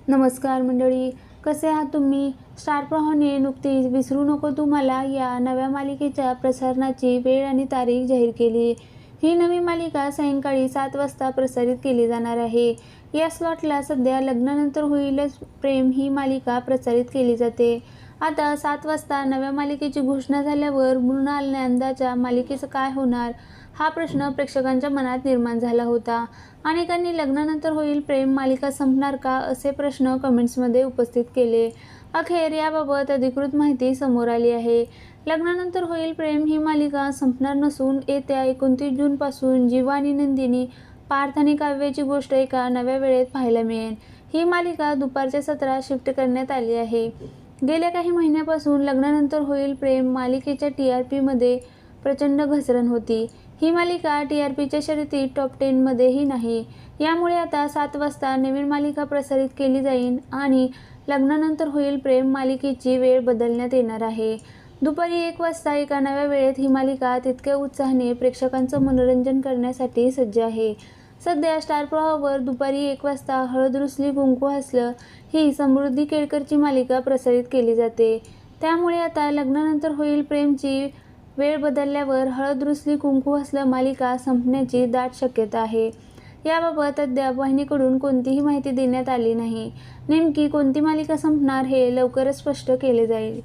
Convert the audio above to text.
नमस्कार मंडळी, कसे आहात तुम्ही? स्टार प्रवाहाने नुकतीच विसरू नको तू मला या नव्या मालिकेच्या प्रसारणाची वेळ आणि तारीख जाहीर केली. ही नवी मालिका सायंकाळी 7 वाजता प्रसारित केली जाणार आहे. या स्लॉटला सध्या लग्नानंतर होईलच प्रेम ही मालिका प्रसारित केली जाते. आता 7 वाजता नव्या मालिकेची घोषणा झाल्यावर मृणाल नंदाच्या मालिकेचं काय होणार? हा प्रश्न प्रेक्षकांच्या मनात निर्माण झाला होता. अनेकांनी लग्नानंतर होईल प्रेम मालिका संपणार का असे प्रश्न कमेंट्समध्ये उपस्थित केले. अखेर याबाबत अधिकृत माहिती समोर आली आहे. लग्नानंतर होईल प्रेम ही मालिका संपणार नसून येत्या 29 जूनपासून जीवा आणि नंदिनी, पार्थ आणि काव्याची गोष्ट एका नव्या वेळेत पाहायला मिळेल. ही मालिका दुपारच्या सत्रात शिफ्ट करण्यात आली आहे. गेल्या काही महिन्यापासून लग्नानंतर होईल प्रेम मालिकेच्या TRPमध्ये प्रचंड घसरण होती. ही मालिका TRPच्या शर्यतीत टॉप 10 मध्येही नाही. यामुळे आता 7 वाजता नवीन मालिका प्रसारित केली जाईल आणि लग्नानंतर होईल प्रेम मालिकेची वेळ बदलण्यात येणार आहे. दुपारी 1 वाजता एका नव्या वेळेत ही मालिका तितक्या उत्साहाने प्रेक्षकांचं मनोरंजन करण्यासाठी सज्ज आहे. सध्या स्टार प्रवाहावर दुपारी 1 वाजता हळद रुसली कुंकू हसलं ही समृद्धी केळकरची मालिका प्रसारित केली जाते. त्यामुळे आता लग्नानंतर होईल प्रेमची वेळ बदलल्यावर हळद रुसली कुंकू हसलं मालिका संपण्याची दाट शक्यता आहे. याबाबत अद्याप वाहिनीकडून कोणतीही माहिती देण्यात आली नाही. नेमकी कोणती मालिका संपणार हे लवकरच स्पष्ट केले जाईल.